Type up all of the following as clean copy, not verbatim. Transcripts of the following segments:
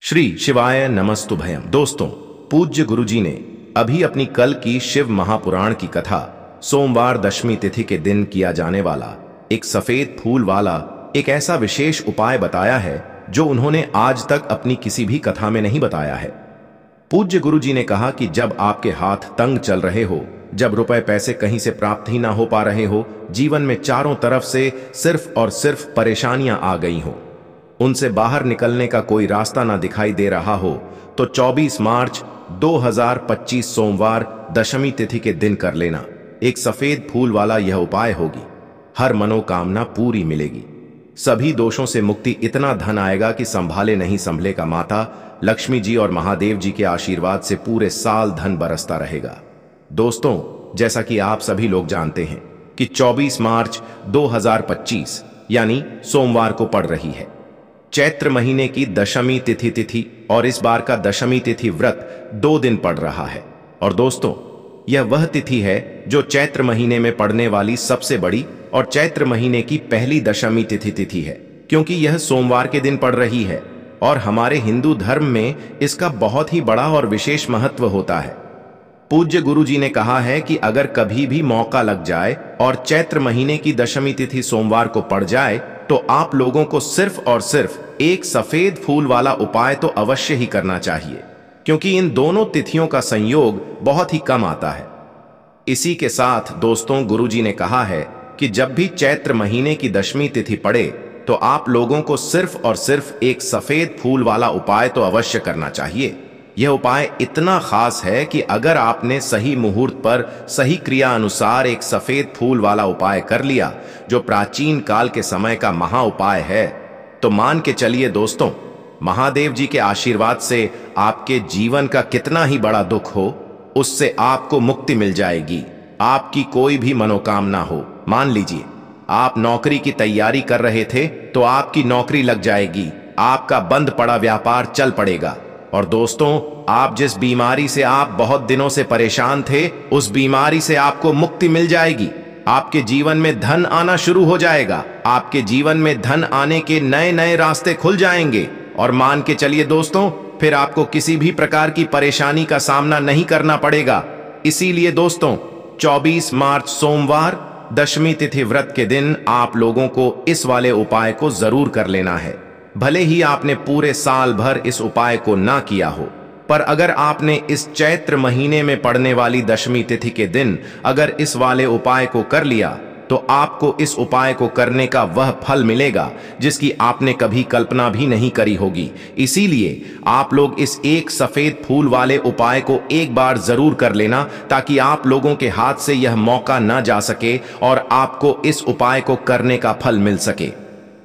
श्री शिवाय नमस्तुभयम। दोस्तों, पूज्य गुरुजी ने अभी अपनी कल की शिव महापुराण की कथा सोमवार दशमी तिथि के दिन किया जाने वाला एक सफेद फूल वाला एक ऐसा विशेष उपाय बताया है जो उन्होंने आज तक अपनी किसी भी कथा में नहीं बताया है। पूज्य गुरुजी ने कहा कि जब आपके हाथ तंग चल रहे हो, जब रुपए पैसे कहीं से प्राप्त ही ना हो पा रहे हो, जीवन में चारों तरफ से सिर्फ और सिर्फ परेशानियां आ गई हो, उनसे बाहर निकलने का कोई रास्ता ना दिखाई दे रहा हो, तो 24 मार्च 2025 सोमवार दशमी तिथि के दिन कर लेना एक सफेद फूल वाला यह उपाय होगी। हर मनोकामना पूरी मिलेगी, सभी दोषों से मुक्ति, इतना धन आएगा कि संभाले नहीं संभलेगा। माता लक्ष्मी जी और महादेव जी के आशीर्वाद से पूरे साल धन बरसता रहेगा। दोस्तों, जैसा कि आप सभी लोग जानते हैं कि 24 मार्च 2025 यानी सोमवार को पड़ रही है चैत्र महीने की दशमी तिथि और इस बार का दशमी तिथि व्रत 2 दिन पड़ रहा है। और दोस्तों, यह वह तिथि है जो चैत्र महीने में पड़ने वाली सबसे बड़ी और चैत्र महीने की पहली दशमी तिथि है, क्योंकि यह सोमवार के दिन पड़ रही है और हमारे हिंदू धर्म में इसका बहुत ही बड़ा और विशेष महत्व होता है। पूज्य गुरु जी ने कहा है कि अगर कभी भी मौका लग जाए और चैत्र महीने की दशमी तिथि सोमवार को पड़ जाए तो आप लोगों को सिर्फ और सिर्फ एक सफेद फूल वाला उपाय तो अवश्य ही करना चाहिए, क्योंकि इन दोनों तिथियों का संयोग बहुत ही कम आता है। इसी के साथ दोस्तों, गुरुजी ने कहा है कि जब भी चैत्र महीने की दशमी तिथि पड़े तो आप लोगों को सिर्फ और सिर्फ एक सफेद फूल वाला उपाय तो अवश्य करना चाहिए। यह उपाय इतना खास है कि अगर आपने सही मुहूर्त पर सही क्रिया अनुसार एक सफेद फूल वाला उपाय कर लिया, जो प्राचीन काल के समय का महा उपाय है, तो मान के चलिए दोस्तों, महादेव जी के आशीर्वाद से आपके जीवन का कितना ही बड़ा दुख हो, उससे आपको मुक्ति मिल जाएगी। आपकी कोई भी मनोकामना हो, मान लीजिए आप नौकरी की तैयारी कर रहे थे तो आपकी नौकरी लग जाएगी, आपका बंद पड़ा व्यापार चल पड़ेगा। और दोस्तों, आप जिस बीमारी से आप बहुत दिनों से परेशान थे, उस बीमारी से आपको मुक्ति मिल जाएगी। आपके जीवन में धन आना शुरू हो जाएगा, आपके जीवन में धन आने के नए नए रास्ते खुल जाएंगे। और मान के चलिए दोस्तों, फिर आपको किसी भी प्रकार की परेशानी का सामना नहीं करना पड़ेगा। इसीलिए दोस्तों, 24 मार्च सोमवार दशमी तिथि व्रत के दिन आप लोगों को इस वाले उपाय को जरूर कर लेना है। भले ही आपने पूरे साल भर इस उपाय को ना किया हो, पर अगर आपने इस चैत्र महीने में पड़ने वाली दशमी तिथि के दिन अगर इस वाले उपाय को कर लिया, तो आपको इस उपाय को करने का वह फल मिलेगा जिसकी आपने कभी कल्पना भी नहीं करी होगी। इसीलिए आप लोग इस एक सफेद फूल वाले उपाय को एक बार जरूर कर लेना, ताकि आप लोगों के हाथ से यह मौका ना जा सके और आपको इस उपाय को करने का फल मिल सके।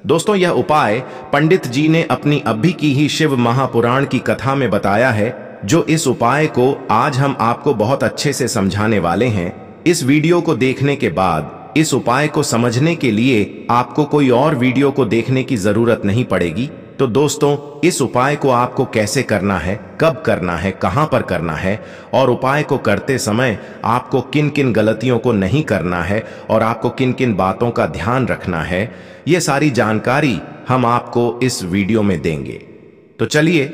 दोस्तों, यह उपाय पंडित जी ने अपनी अभी की ही शिव महापुराण की कथा में बताया है, जो इस उपाय को आज हम आपको बहुत अच्छे से समझाने वाले हैं। इस वीडियो को देखने के बाद इस उपाय को समझने के लिए आपको कोई और वीडियो को देखने की जरूरत नहीं पड़ेगी। तो दोस्तों, इस उपाय को आपको कैसे करना है, कब करना है, कहां पर करना है और उपाय को करते समय आपको किन किन गलतियों को नहीं करना है और आपको किन किन बातों का ध्यान रखना है, ये सारी जानकारी हम आपको इस वीडियो में देंगे। तो चलिए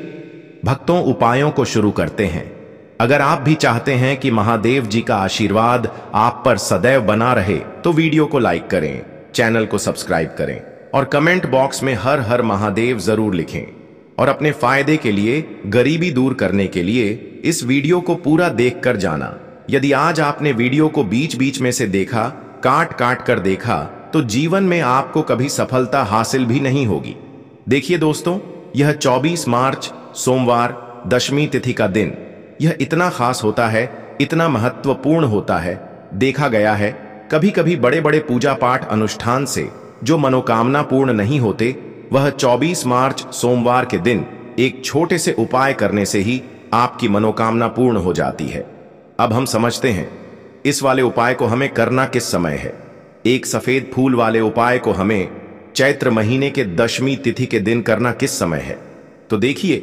भक्तों, उपायों को शुरू करते हैं। अगर आप भी चाहते हैं कि महादेव जी का आशीर्वाद आप पर सदैव बना रहे, तो वीडियो को लाइक करें, चैनल को सब्सक्राइब करें और कमेंट बॉक्स में हर हर महादेव जरूर लिखें। और अपने फायदे के लिए, गरीबी दूर करने के लिए इस वीडियो को पूरा देख कर जाना। यदि आज आपने वीडियो को बीच बीच में से देखा, काट काट कर देखा, तो जीवन में आपको कभी सफलता हासिल भी नहीं होगी। देखिए दोस्तों, यह 24 मार्च सोमवार दशमी तिथि का दिन यह इतना खास होता है, इतना महत्वपूर्ण होता है। देखा गया है कभी कभी बड़े बड़े पूजा पाठ अनुष्ठान से जो मनोकामना पूर्ण नहीं होते, वह 24 मार्च सोमवार के दिन एक छोटे से उपाय करने से ही आपकी मनोकामना पूर्ण हो जाती है। अब हम समझते हैं इस वाले उपाय को हमें करना किस समय है। एक सफेद फूल वाले उपाय को हमें चैत्र महीने के दशमी तिथि के दिन करना किस समय है। तो देखिए,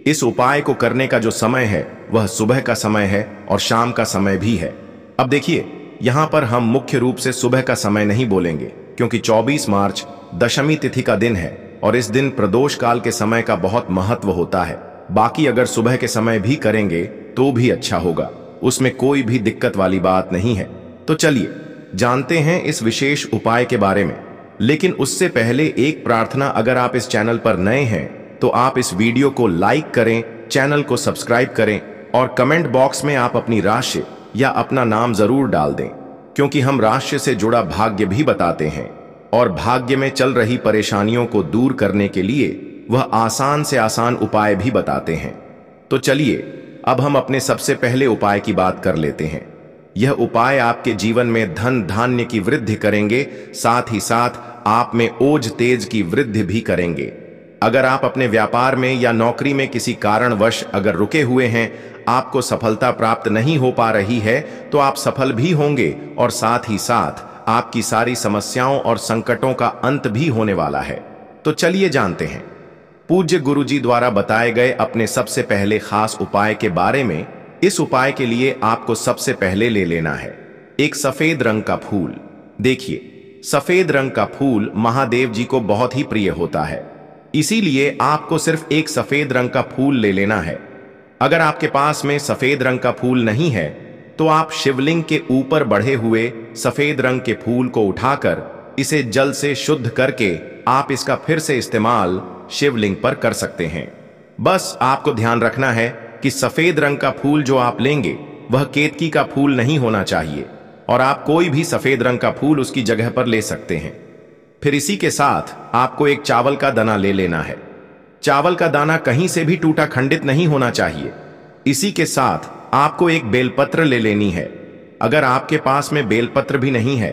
इस उपाय को करने का जो समय है वह सुबह का समय है और शाम का समय भी है। अब देखिए, यहां पर हम मुख्य रूप से सुबह का समय नहीं बोलेंगे, क्योंकि 24 मार्च दशमी तिथि का दिन है और इस दिन प्रदोष काल के समय का बहुत महत्व होता है। बाकी अगर सुबह के समय भी करेंगे तो भी अच्छा होगा, उसमें कोई भी दिक्कत वाली बात नहीं है। तो चलिए जानते हैं इस विशेष उपाय के बारे में। लेकिन उससे पहले एक प्रार्थना, अगर आप इस चैनल पर नए हैं तो आप इस वीडियो को लाइक करें, चैनल को सब्सक्राइब करें और कमेंट बॉक्स में आप अपनी राशि या अपना नाम जरूर डाल दें, क्योंकि हम राशि से जुड़ा भाग्य भी बताते हैं और भाग्य में चल रही परेशानियों को दूर करने के लिए वह आसान से आसान उपाय भी बताते हैं। तो चलिए अब हम अपने सबसे पहले उपाय की बात कर लेते हैं। यह उपाय आपके जीवन में धन धान्य की वृद्धि करेंगे, साथ ही साथ आप में ओज तेज की वृद्धि भी करेंगे। अगर आप अपने व्यापार में या नौकरी में किसी कारणवश अगर रुके हुए हैं, आपको सफलता प्राप्त नहीं हो पा रही है, तो आप सफल भी होंगे और साथ ही साथ आपकी सारी समस्याओं और संकटों का अंत भी होने वाला है। तो चलिए जानते हैं पूज्य गुरुजी द्वारा बताए गए अपने सबसे पहले खास उपाय के बारे में। इस उपाय के लिए आपको सबसे पहले ले लेना है एक सफेद रंग का फूल। देखिए, सफेद रंग का फूल महादेव जी को बहुत ही प्रिय होता है, इसीलिए आपको सिर्फ एक सफेद रंग का फूल ले लेना है। अगर आपके पास में सफेद रंग का फूल नहीं है तो आप शिवलिंग के ऊपर बढ़े हुए सफेद रंग के फूल को उठाकर इसे जल से शुद्ध करके आप इसका फिर से इस्तेमाल शिवलिंग पर कर सकते हैं। बस आपको ध्यान रखना है कि सफेद रंग का फूल जो आप लेंगे वह केतकी का फूल नहीं होना चाहिए, और आप कोई भी सफेद रंग का फूल उसकी जगह पर ले सकते हैं। फिर इसी के साथ आपको एक चावल का दाना ले लेना है। चावल का दाना कहीं से भी टूटा खंडित नहीं होना चाहिए। इसी के साथ आपको एक बेलपत्र ले लेनी है। अगर आपके पास में बेलपत्र भी नहीं है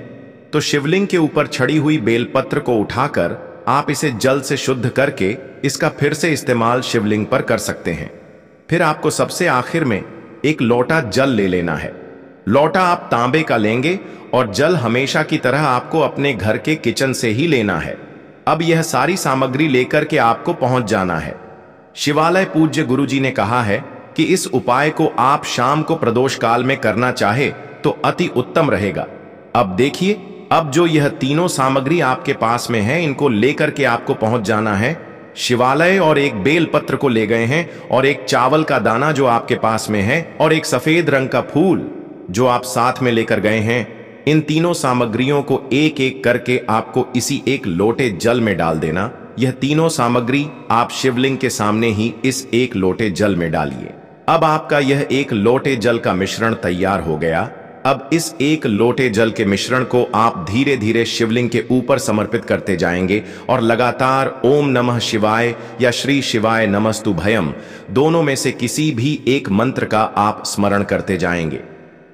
तो शिवलिंग के ऊपर छड़ी हुई बेलपत्र को उठाकर आप इसे जल से शुद्ध करके इसका फिर से इस्तेमाल शिवलिंग पर कर सकते हैं। फिर आपको सबसे आखिर में एक लोटा जल ले लेना है। लोटा आप तांबे का लेंगे और जल हमेशा की तरह आपको अपने घर के किचन से ही लेना है। अब यह सारी सामग्री लेकर के आपको पहुंच जाना है शिवालय। पूज्य गुरुजी ने कहा है कि इस उपाय को आप शाम को प्रदोष काल में करना चाहे तो अति उत्तम रहेगा। अब देखिए, अब जो यह तीनों सामग्री आपके पास में है, इनको लेकर के आपको पहुंच जाना है शिवालय, और एक बेल पत्र को ले गए हैं और एक चावल का दाना जो आपके पास में है और एक सफेद रंग का फूल जो आप साथ में लेकर गए हैं। इन तीनों सामग्रियों को एक एक करके आपको इसी एक लोटे जल में डाल देना। यह तीनों सामग्री आप शिवलिंग के सामने ही इस एक लोटे जल में डालिए। अब आपका यह एक लोटे जल का मिश्रण तैयार हो गया। अब इस एक लोटे जल के मिश्रण को आप धीरे धीरे शिवलिंग के ऊपर समर्पित करते जाएंगे और लगातार ओम नमः शिवाय या श्री शिवाय नमस्तुभयम दोनों में से किसी भी एक मंत्र का आप स्मरण करते जाएंगे।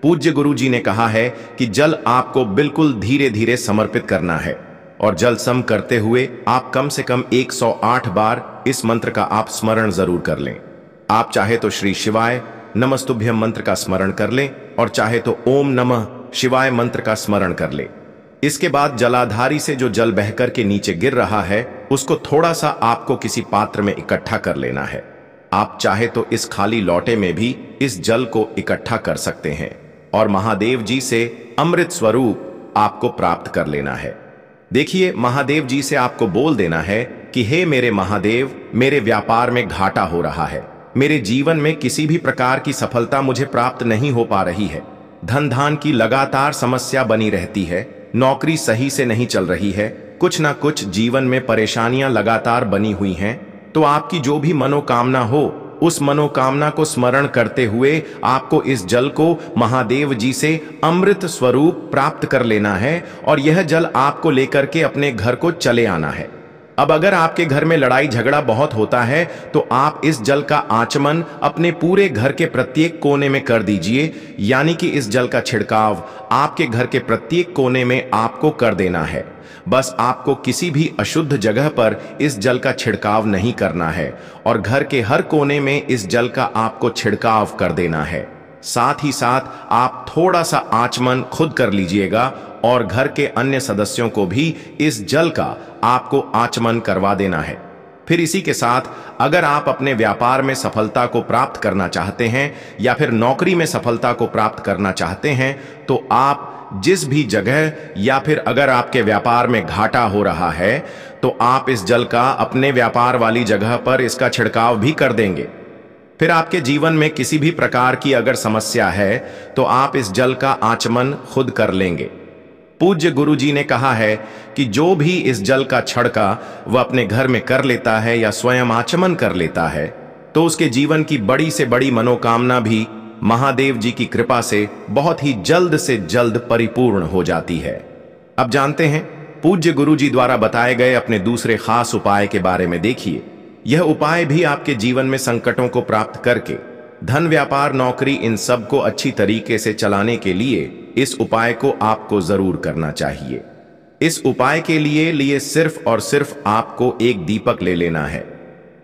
पूज्य गुरुजी ने कहा है कि जल आपको बिल्कुल धीरे धीरे समर्पित करना है और जल सम करते हुए आप कम से कम 108 बार इस मंत्र का आप स्मरण जरूर कर लें। आप चाहे तो श्री शिवाय नमस्तुभ्यम मंत्र का स्मरण कर लें और चाहे तो ओम नमः शिवाय मंत्र का स्मरण कर लें। इसके बाद जलाधारी से जो जल बहकर के नीचे गिर रहा है उसको थोड़ा सा आपको किसी पात्र में इकट्ठा कर लेना है। आप चाहे तो इस खाली लोटे में भी इस जल को इकट्ठा कर सकते हैं और महादेव जी से अमृत स्वरूप आपको प्राप्त कर लेना है। देखिए, महादेव जी से आपको बोल देना है कि हे मेरे महादेव, मेरे व्यापार में घाटा हो रहा है, मेरे जीवन में किसी भी प्रकार की सफलता मुझे प्राप्त नहीं हो पा रही है, धन धान की लगातार समस्या बनी रहती है, नौकरी सही से नहीं चल रही है, कुछ ना कुछ जीवन में परेशानियां लगातार बनी हुई हैं। तो आपकी जो भी मनोकामना हो उस मनोकामना को स्मरण करते हुए आपको इस जल को महादेव जी से अमृत स्वरूप प्राप्त कर लेना है और यह जल आपको लेकर के अपने घर को चले आना है। अब अगर आपके घर में लड़ाई झगड़ा बहुत होता है तो आप इस जल का आचमन अपने पूरे घर के प्रत्येक कोने में कर दीजिए, यानी कि इस जल का छिड़काव आपके घर के प्रत्येक कोने में आपको कर देना है। बस आपको किसी भी अशुद्ध जगह पर इस जल का छिड़काव नहीं करना है और घर के हर कोने में इस जल का आपको छिड़काव कर देना है। साथ ही साथ आप थोड़ा सा आचमन खुद कर लीजिएगा और घर के अन्य सदस्यों को भी इस जल का आपको आचमन करवा देना है। फिर इसी के साथ अगर आप अपने व्यापार में सफलता को प्राप्त करना चाहते हैं या फिर नौकरी में सफलता को प्राप्त करना चाहते हैं तो आप जिस भी जगह या फिर अगर आपके व्यापार में घाटा हो रहा है तो आप इस जल का अपने व्यापार वाली जगह पर इसका छिड़काव भी कर देंगे। फिर आपके जीवन में किसी भी प्रकार की अगर समस्या है तो आप इस जल का आचमन खुद कर लेंगे। पूज्य गुरु जी ने कहा है कि जो भी इस जल का छिड़का वह अपने घर में कर लेता है या स्वयं आचमन कर लेता है तो उसके जीवन की बड़ी से बड़ी मनोकामना भी महादेव जी की कृपा से बहुत ही जल्द से जल्द परिपूर्ण हो जाती है। अब जानते हैं पूज्य गुरु जी द्वारा बताए गए अपने दूसरे खास उपाय के बारे में। देखिए, यह उपाय भी आपके जीवन में संकटों को प्राप्त करके धन, व्यापार, नौकरी, इन सब को अच्छी तरीके से चलाने के लिए इस उपाय को आपको जरूर करना चाहिए। इस उपाय के लिए सिर्फ और सिर्फ आपको एक दीपक ले लेना है।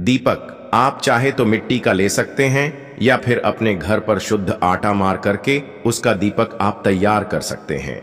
दीपक आप चाहे तो मिट्टी का ले सकते हैं या फिर अपने घर पर शुद्ध आटा मार करके उसका दीपक आप तैयार कर सकते हैं।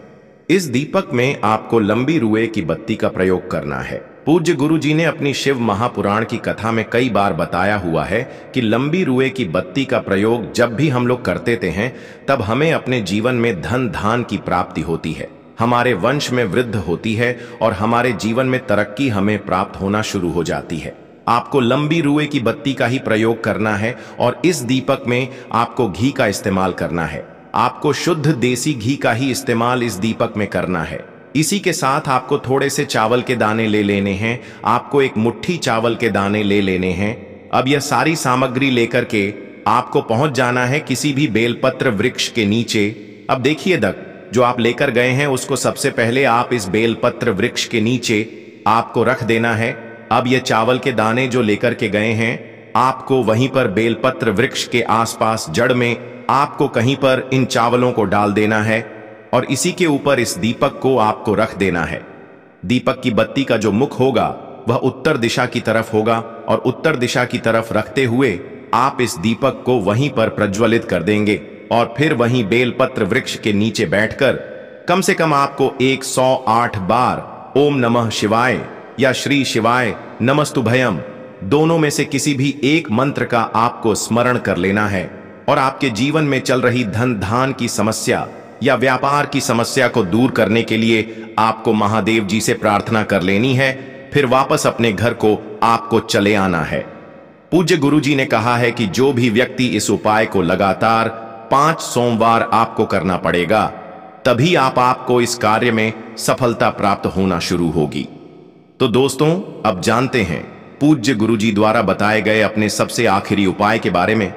इस दीपक में आपको लंबी रुए की बत्ती का प्रयोग करना है। पूज्य गुरु जी ने अपनी शिव महापुराण की कथा में कई बार बताया हुआ है कि लंबी रुए की बत्ती का प्रयोग जब भी हम लोग करते हैं तब हमें अपने जीवन में धन धान की प्राप्ति होती है, हमारे वंश में वृद्धि होती है और हमारे जीवन में तरक्की हमें प्राप्त होना शुरू हो जाती है। आपको लंबी रुए की बत्ती का ही प्रयोग करना है और इस दीपक में आपको घी का इस्तेमाल करना है। आपको शुद्ध देसी घी का ही इस्तेमाल इस दीपक में करना है। इसी के साथ आपको थोड़े से चावल के दाने ले लेने हैं। आपको एक मुट्ठी चावल के दाने ले लेने हैं। अब यह सारी सामग्री लेकर के आपको पहुंच जाना है किसी भी बेलपत्र वृक्ष के नीचे। अब देखिए जो आप लेकर गए हैं उसको सबसे पहले आप इस बेलपत्र वृक्ष के नीचे आपको रख देना है। अब ये चावल के दाने जो लेकर के गए हैं आपको वहीं पर बेलपत्र वृक्ष के आसपास जड़ में आपको कहीं पर इन चावलों को डाल देना है और इसी के ऊपर इस दीपक को आपको रख देना है। दीपक की बत्ती का जो मुख होगा वह उत्तर दिशा की तरफ होगा और उत्तर दिशा की तरफ रखते हुए आप इस दीपक को वहीं पर प्रज्वलित कर देंगे और फिर वहीं बेलपत्र वृक्ष के नीचे बैठकर कम से कम आपको 108 बार ओम नमः शिवाय या श्री शिवाय नमस्तुभयम दोनों में से किसी भी एक मंत्र का आपको स्मरण कर लेना है और आपके जीवन में चल रही धन धान की समस्या या व्यापार की समस्या को दूर करने के लिए आपको महादेव जी से प्रार्थना कर लेनी है। फिर वापस अपने घर को आपको चले आना है। पूज्य गुरु जी ने कहा है कि जो भी व्यक्ति इस उपाय को लगातार 5 सोमवार आपको करना पड़ेगा, तभी आपको इस कार्य में सफलता प्राप्त होना शुरू होगी। तो दोस्तों, अब जानते हैं पूज्य गुरु जी द्वारा बताए गए अपने सबसे आखिरी उपाय के बारे में,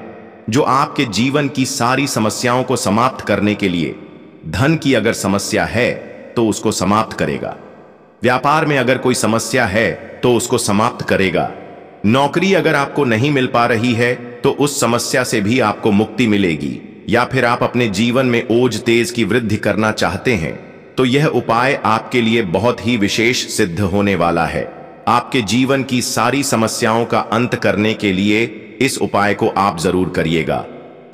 जो आपके जीवन की सारी समस्याओं को समाप्त करने के लिए, धन की अगर समस्या है तो उसको समाप्त करेगा, व्यापार में अगर कोई समस्या है तो उसको समाप्त करेगा, नौकरी अगर आपको नहीं मिल पा रही है तो उस समस्या से भी आपको मुक्ति मिलेगी, या फिर आप अपने जीवन में ओज तेज की वृद्धि करना चाहते हैं तो यह उपाय आपके लिए बहुत ही विशेष सिद्ध होने वाला है। आपके जीवन की सारी समस्याओं का अंत करने के लिए इस उपाय को आप जरूर करिएगा।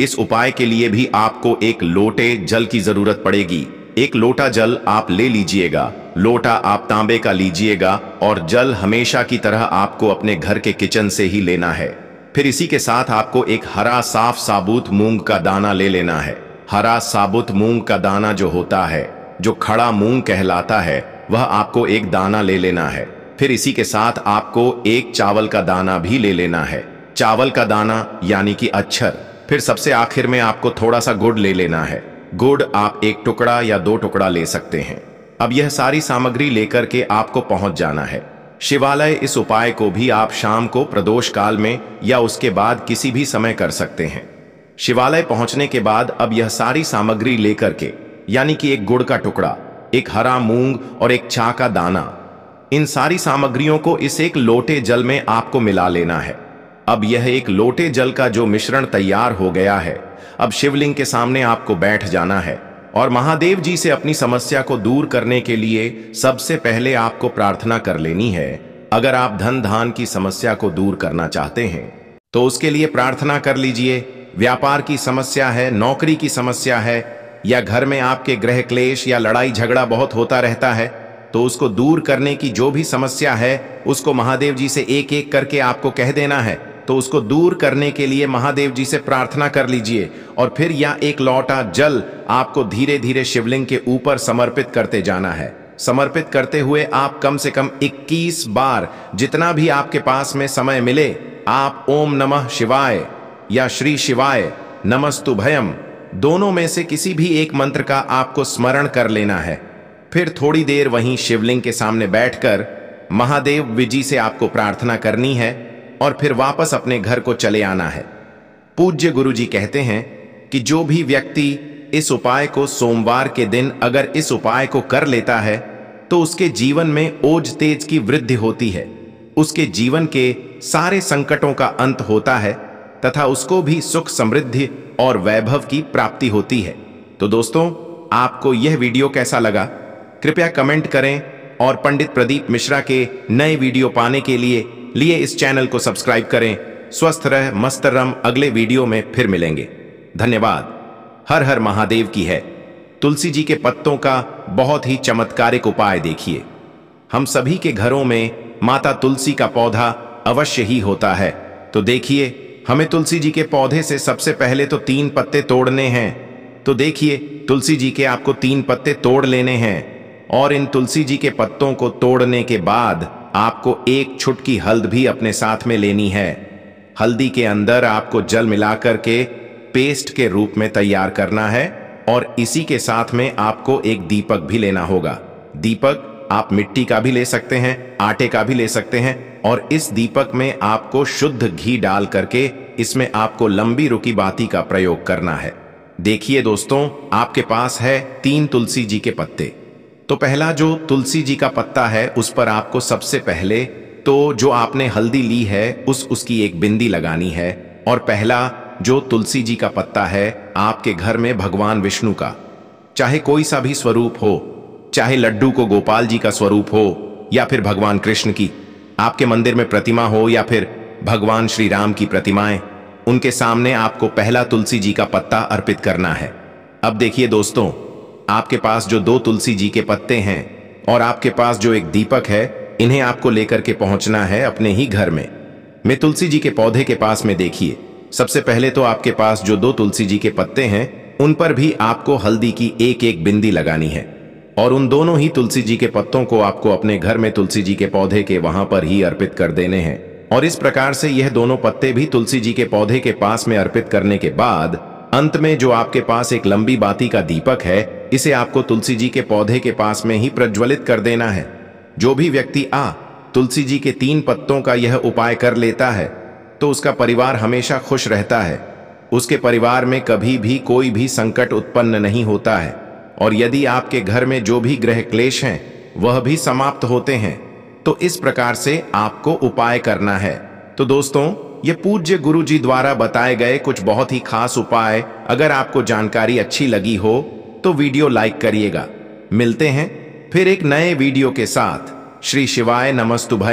इस उपाय के लिए भी आपको एक लोटे जल की जरूरत पड़ेगी। एक लोटा जल आप ले लीजिएगा। लोटा आप तांबे का लीजिएगा और जल हमेशा की तरह आपको अपने घर के किचन से ही लेना है। फिर इसी के साथ आपको एक हरा साफ साबुत मूंग का दाना ले लेना है। हरा साबुत मूंग का दाना जो होता है, जो खड़ा मूंग कहलाता है, वह आपको एक दाना ले लेना है। फिर इसी के साथ आपको एक चावल का दाना भी ले लेना है। चावल का दाना यानी कि अक्षर। फिर सबसे आखिर में आपको थोड़ा सा गुड़ ले लेना है। गुड़ आप 1 टुकड़ा या 2 टुकड़ा ले सकते हैं। अब यह सारी सामग्री लेकर के आपको पहुंच जाना है शिवालय। इस उपाय को भी आप शाम को प्रदोष काल में या उसके बाद किसी भी समय कर सकते हैं। शिवालय पहुंचने के बाद अब यह सारी सामग्री लेकर के, यानी कि एक गुड़ का टुकड़ा, एक हरा मूंग और एक चा का दाना, इन सारी सामग्रियों को इस एक लोटे जल में आपको मिला लेना है। अब यह एक लोटे जल का जो मिश्रण तैयार हो गया है, अब शिवलिंग के सामने आपको बैठ जाना है और महादेव जी से अपनी समस्या को दूर करने के लिए सबसे पहले आपको प्रार्थना कर लेनी है। अगर आप धन धान की समस्या को दूर करना चाहते हैं तो उसके लिए प्रार्थना कर लीजिए। व्यापार की समस्या है, नौकरी की समस्या है, या घर में आपके गृह क्लेश या लड़ाई झगड़ा बहुत होता रहता है, तो उसको दूर करने की जो भी समस्या है उसको महादेव जी से एक एक करके आपको कह देना है। तो उसको दूर करने के लिए महादेव जी से प्रार्थना कर लीजिए और फिर यह एक लौटा जल आपको धीरे धीरे शिवलिंग के ऊपर समर्पित करते जाना है। समर्पित करते हुए आप कम से कम 21 बार, जितना भी आपके पास में समय मिले, आप ओम नमः शिवाय या श्री शिवाय नमस्तुभयम दोनों में से किसी भी एक मंत्र का आपको स्मरण कर लेना है। फिर थोड़ी देर वहीं शिवलिंग के सामने बैठकर महादेव विजी से आपको प्रार्थना करनी है और फिर वापस अपने घर को चले आना है। पूज्य गुरुजी कहते हैं कि जो भी व्यक्ति इस उपाय को सोमवार के दिन अगर इस उपाय को कर लेता है तो उसके जीवन में ओज तेज की वृद्धि होती है, उसके जीवन के सारे संकटों का अंत होता है तथा उसको भी सुख समृद्धि और वैभव की प्राप्ति होती है। तो दोस्तों, आपको यह वीडियो कैसा लगा कृपया कमेंट करें और पंडित प्रदीप मिश्रा के नए वीडियो पाने के लिए इस चैनल को सब्सक्राइब करें। स्वस्थ रह मस्त रम, अगले वीडियो में फिर मिलेंगे। धन्यवाद। हर हर महादेव की है। तुलसी जी के पत्तों का बहुत ही चमत्कारिक उपाय देखिए। हम सभी के घरों में माता तुलसी का पौधा अवश्य ही होता है। तो देखिए, हमें तुलसी जी के पौधे से सबसे पहले तो 3 पत्ते तोड़ने हैं। तो देखिए, तुलसी जी के आपको 3 पत्ते तोड़ लेने हैं और इन तुलसी जी के पत्तों को तोड़ने के बाद आपको 1 चुटकी हल्द भी अपने साथ में लेनी है। हल्दी के अंदर आपको जल मिलाकर के पेस्ट के रूप में तैयार करना है और इसी के साथ में आपको एक दीपक भी लेना होगा। दीपक आप मिट्टी का भी ले सकते हैं, आटे का भी ले सकते हैं और इस दीपक में आपको शुद्ध घी डाल करके इसमें आपको लंबी रुकी बाती का प्रयोग करना है। देखिए दोस्तों, आपके पास है 3 तुलसी जी के पत्ते। तो पहला जो तुलसी जी का पत्ता है उस पर आपको सबसे पहले तो जो आपने हल्दी ली है उसकी एक बिंदी लगानी है। और पहला जो तुलसी जी का पत्ता है आपके घर में भगवान विष्णु का चाहे कोई सा भी स्वरूप हो, चाहे लड्डू को गोपाल जी का स्वरूप हो या फिर भगवान कृष्ण की आपके मंदिर में प्रतिमा हो या फिर भगवान श्री राम की प्रतिमाएं, उनके सामने आपको पहला तुलसी जी का पत्ता अर्पित करना है। अब देखिए दोस्तों, आपके पास जो 2 तुलसी जी के पत्ते हैं और आपके पास जो एक दीपक है, इन्हें आपको लेकर के पहुंचना है अपने ही घर में। मैं तुलसी जी के पौधे के पास में देखिए, सबसे पहले तो आपके पास जो 2 तुलसी जी के पत्ते हैं उन पर भी आपको हल्दी की एक बिंदी लगानी है और उन दोनों ही तुलसी जी के पत्तों को आपको अपने घर में तुलसी जी के पौधे के वहां पर ही अर्पित कर देने हैं। और इस प्रकार से यह दोनों पत्ते भी तुलसी जी के पौधे के पास में अर्पित करने के बाद अंत में जो आपके पास एक लंबी बाती का दीपक है, इसे आपको तुलसी जी के पौधे के पास में ही प्रज्वलित कर देना है। जो भी व्यक्ति तुलसी जी के 3 पत्तों का यह उपाय कर लेता है तो उसका परिवार हमेशा खुश रहता है, उसके परिवार में कभी भी कोई भी संकट उत्पन्न नहीं होता है और यदि आपके घर में जो भी ग्रह क्लेश हैं वह भी समाप्त होते हैं। तो इस प्रकार से आपको उपाय करना है। तो दोस्तों, ये पूज्य गुरु जी द्वारा बताए गए कुछ बहुत ही खास उपाय अगर आपको जानकारी अच्छी लगी हो तो वीडियो लाइक करिएगा। मिलते हैं फिर एक नए वीडियो के साथ। श्री शिवाय नमस्तुभय।